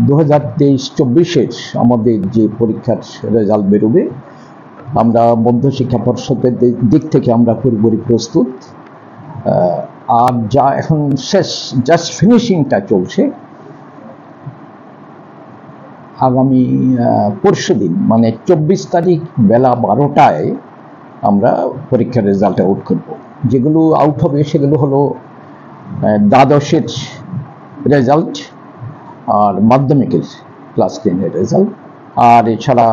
2023-24 আমাদের যে পরীক্ষার রেজাল্ট বেরোবে, আমরা মধ্যশিক্ষা পর্ষদের দিক থেকে আমরা পুরোপুরি প্রস্তুত। আর যা এখন শেষ জাস্ট ফিনিশিংটা চলছে। আগামী পরশুদিন মানে 24 তারিখ বেলা 12টায় আমরা পরীক্ষার রেজাল্ট আউট করব। যেগুলো আউট হবে সেগুলো হলো দ্বাদশের রেজাল্ট আর মাধ্যমিকের ক্লাস 10-এর রেজাল্ট। আর এছাড়া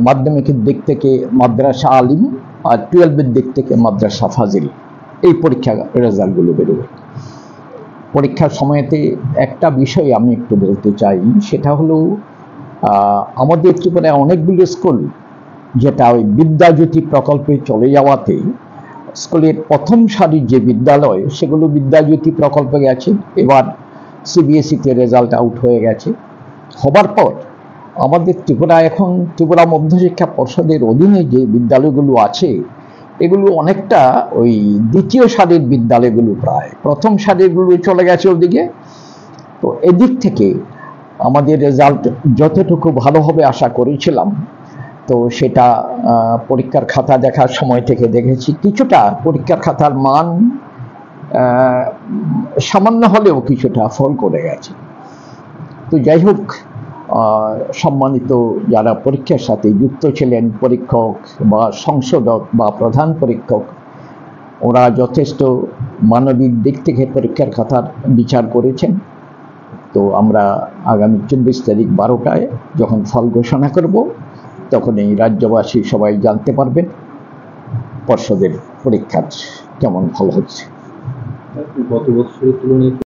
মাধ্যমিকের দিক থেকে মাদ্রাসা আলিম আর 12-এর দিক থেকে মাদ্রাসা ফাজিল, এই পরীক্ষার রেজাল্টগুলো বেরোবে। পরীক্ষার সময়তে একটা বিষয় আমি একটু বলতে চাই, সেটা হলো আমাদের ত্রিপুরায় অনেকগুলো স্কুল যেটা ওই বিদ্যাজ্যোতি প্রকল্পে চলে যাওয়াতে স্কুলের প্রথম সারির যে বিদ্যালয় সেগুলো বিদ্যাজ্যোতি প্রকল্পে গেছে। এবার সিবিএসইতে রেজাল্ট আউট হয়ে গেছে। হবার পর আমাদের এখন ত্রিপুরা মধ্যশিক্ষা পর্ষদের অধীনে যে বিদ্যালয়গুলো আছে এগুলো অনেকটা ওই দ্বিতীয় সারির বিদ্যালয়গুলো, প্রায় প্রথম সারিগুলো চলে গেছে ওদিকে। তো এদিক থেকে আমাদের রেজাল্ট যতটুকু ভালো হবে আশা করেছিলাম, তো সেটা পরীক্ষার খাতা দেখার সময় থেকে দেখেছি কিছুটা পরীক্ষার খাতার মান সামান্য হলেও কিছুটা ফল করে গেছে। তো যাই হোক, সম্মানিত যারা পরীক্ষার সাথে যুক্ত ছিলেন, পরীক্ষক বা সংশোধক বা প্রধান পরীক্ষক, ওরা যথেষ্ট মানবিক দিক থেকে পরীক্ষার খাতার বিচার করেছেন। তো আমরা আগামী 24 তারিখ 12টায় যখন ফল ঘোষণা করব, তখন এই রাজ্যবাসী সবাই জানতে পারবেন পর্ষদের পরীক্ষার কেমন ফল হচ্ছে। গত বছরের তুলনায়